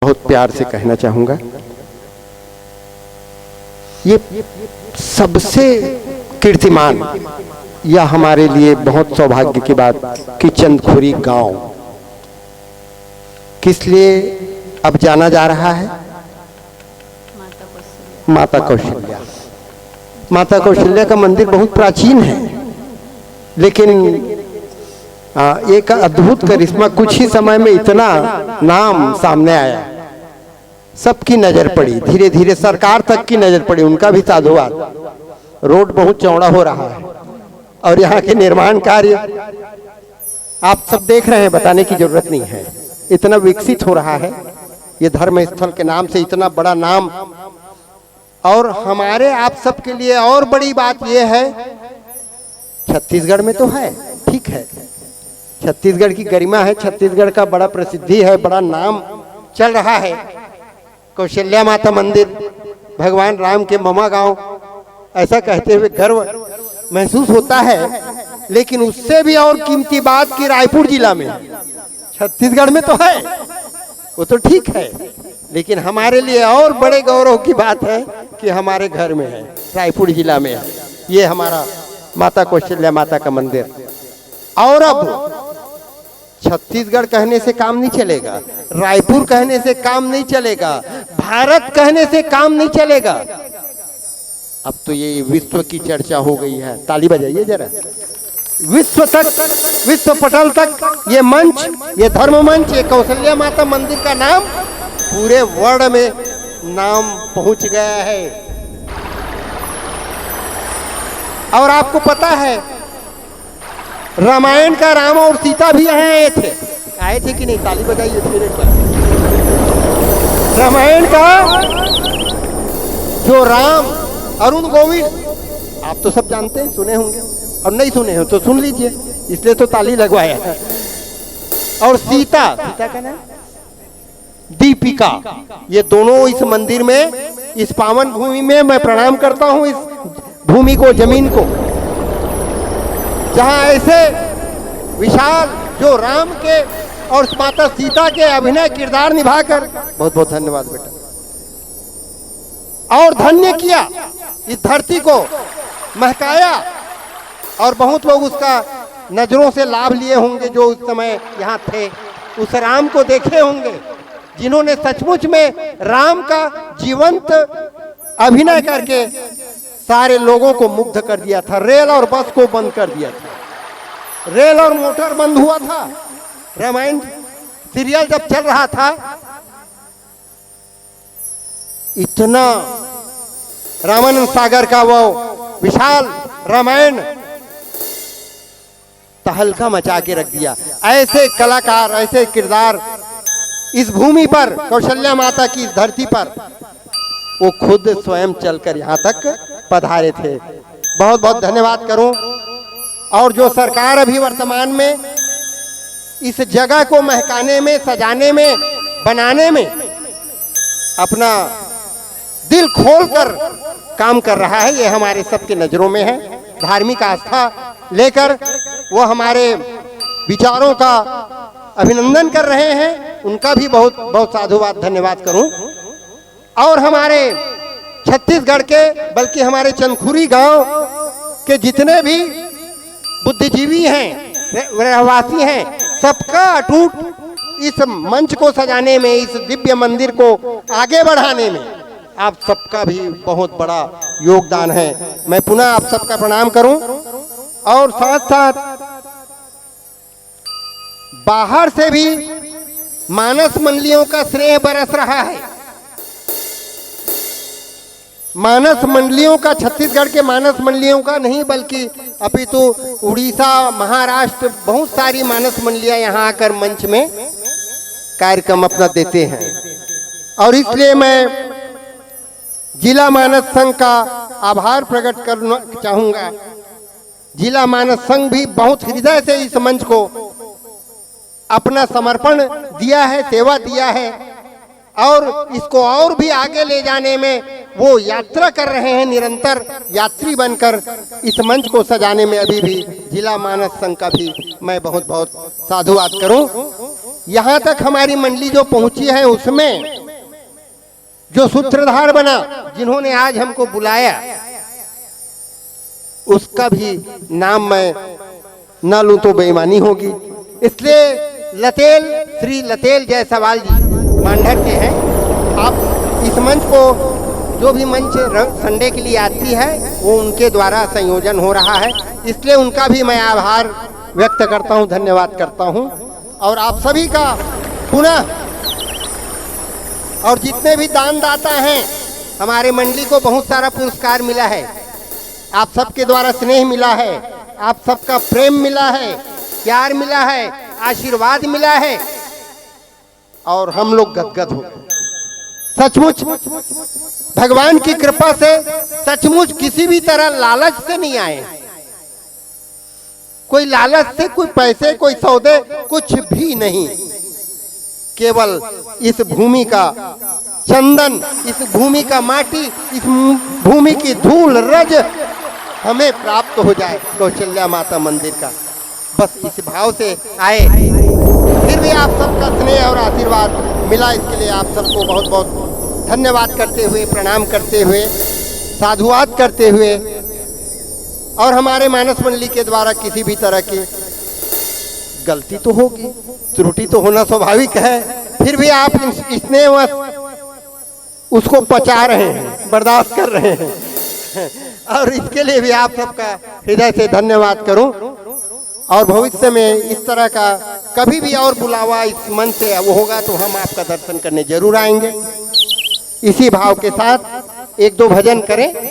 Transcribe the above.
बहुत प्यार से कहना चाहूँगा, ये सबसे कीर्तिमान या हमारे लिए बहुत सौभाग्य की बात कि चंदखुरी गांव किस लिए अब जाना जा रहा है। माता कौशल्या। माता कौशल्या का मंदिर बहुत प्राचीन है, लेकिन एक अद्भुत करिश्मा कुछ ही समय में इतना नाम सामने आया, सबकी नजर पड़ी, धीरे धीरे सरकार तक की नजर पड़ी, उनका भी साधुवाद। रोड बहुत चौड़ा हो रहा है और यहाँ के निर्माण कार्य आप सब देख रहे हैं, बताने की जरूरत नहीं है, इतना विकसित हो रहा है ये धर्म स्थल के नाम से, इतना बड़ा नाम। और हमारे आप सबके लिए और बड़ी बात यह है, छत्तीसगढ़ में तो है, ठीक है, छत्तीसगढ़ की गरिमा है, छत्तीसगढ़ का बड़ा प्रसिद्धि है, बड़ा नाम चल रहा है। कौशल्या माता मंदिर, भगवान राम के ममा गांव, ऐसा कहते हुए गर्व महसूस होता है। लेकिन उससे भी और कीमती बात कि रायपुर जिला में, छत्तीसगढ़ में तो है, वो तो ठीक है, लेकिन हमारे लिए और बड़े गौरव की बात है कि हमारे घर में है, रायपुर जिला में है ये हमारा माता कौशल्या माता का मंदिर। और अब छत्तीसगढ़ कहने से काम नहीं चलेगा, रायपुर कहने से काम नहीं चलेगा, भारत कहने से काम नहीं चलेगा, अब तो ये विश्व की चर्चा हो गई है। ताली बजाइए जरा, विश्व तक, विश्व पटल तक ये मंच, ये धर्म मंच, ये कौशल्या माता मंदिर का नाम पूरे वर्ल्ड में नाम पहुंच गया है। और आपको पता है रामायण का राम और सीता भी यहाँ आए थे कि नहीं? ताली बजाइए फिर एक बार। रामायण का जो राम अरुण गोविंद, आप तो सब जानते हैं, सुने होंगे, और नहीं सुने हो तो सुन लीजिए, इसलिए तो ताली लगवाया है। और सीता, सीता का नाम दीपिका, ये दोनों इस मंदिर में, इस पावन भूमि में मैं प्रणाम करता हूँ, इस भूमि को, जमीन को, जहां ऐसे विशाल जो राम के और माता सीता के अभिनय किरदार निभाकर, बहुत बहुत धन्यवाद बेटा, और धन्य किया, इस धरती को महकाया। और बहुत लोग उसका नजरों से लाभ लिए होंगे जो उस समय यहाँ थे, उस राम को देखे होंगे जिन्होंने सचमुच में राम का जीवंत अभिनय करके सारे लोगों को मुग्ध कर दिया था। रेल और बस को बंद कर दिया था, रेल और मोटर बंद हुआ था। रामायण सीरियल जब चल रहा था, इतना रामानंद सागर का वो विशाल रामायण तहलका मचा के रख दिया। ऐसे कलाकार, ऐसे किरदार इस भूमि पर, कौशल्या माता की धरती पर, वो खुद स्वयं चलकर यहाँ तक पधारे थे। बहुत बहुत धन्यवाद करूं। और जो सरकार अभी वर्तमान में इस जगह को महकाने में, सजाने में, बनाने में अपना दिल खोलकर काम कर रहा है, ये हमारे सबके नजरों में है। धार्मिक आस्था लेकर वो हमारे विचारों का अभिनंदन कर रहे हैं, उनका भी बहुत बहुत साधुवाद, धन्यवाद करूं। और हमारे छत्तीसगढ़ के, बल्कि हमारे चंदखुरी गांव के जितने भी बुद्धिजीवी हैं, रहवासी हैं, सबका अटूट इस मंच को सजाने में, इस दिव्य मंदिर को आगे बढ़ाने में आप सबका भी बहुत बड़ा योगदान है। मैं पुनः आप सबका प्रणाम करूं। और साथ साथ बाहर से भी मानस मंडलियों का स्नेह बरस रहा है। मानस मंडलियों का, छत्तीसगढ़ के मानस मंडलियों का नहीं, बल्कि अपितु उड़ीसा, महाराष्ट्र, बहुत सारी मानस मंडलियां यहाँ आकर मंच में कार्यक्रम अपना देते हैं। और इसलिए मैं जिला मानस संघ का आभार प्रकट करना चाहूँगा। जिला मानस संघ भी बहुत हृदय से इस मंच को अपना समर्पण दिया है, सेवा दिया है, और इसको और भी आगे ले जाने में वो यात्रा कर रहे हैं, निरंतर यात्री बनकर इस मंच को सजाने में अभी भी जिला मानस संघ का भी मैं बहुत बहुत साधुवाद करूं। यहाँ तक हमारी मंडली जो पहुंची है उसमें जो सूत्रधार बना, जिन्होंने आज हमको बुलाया, उसका भी नाम मैं न लूं तो बेईमानी होगी। इसलिए लतेल, श्री लतेल जायसवाल जी मांडर के हैं। आप इस मंच को, जो भी मंच संडे के लिए आती है वो उनके द्वारा संयोजन हो रहा है, इसलिए उनका भी मैं आभार व्यक्त करता हूं, धन्यवाद करता हूं। और आप सभी का पुनः, और जितने भी दानदाता हैं, हमारे मंडली को बहुत सारा पुरस्कार मिला है, आप सबके द्वारा स्नेह मिला है, आप सबका प्रेम मिला है, प्यार मिला है, आशीर्वाद मिला है, और हम लोग गदगद हो गए। सचमुच भगवान की कृपा से, सचमुच किसी भी तरह लालच से नहीं आए, कोई लालच से, कोई पैसे, कोई सौदे, कुछ भी नहीं। केवल इस भूमि का चंदन, इस भूमि का माटी, इस भूमि की धूल रज हमें प्राप्त हो जाए कौशल्या माता मंदिर का, बस इस भाव से आए। फिर भी आप सबका स्नेह और आशीर्वाद मिला, इसके लिए आप सबको बहुत बहुत धन्यवाद करते हुए, प्रणाम करते हुए, साधुवाद करते हुए, और हमारे मानस मंडली के द्वारा किसी भी तरह की गलती तो होगी, त्रुटि तो होना स्वाभाविक है, फिर भी आप स्नेहवश उसको पचा रहे हैं, बर्दाश्त कर रहे हैं, और इसके लिए भी आप सबका हृदय से धन्यवाद करूं। और भविष्य में इस तरह का कभी भी और बुलावा इस मन से वो होगा तो हम आपका दर्शन करने जरूर आएंगे। इसी भाव के साथ एक दो भजन करें।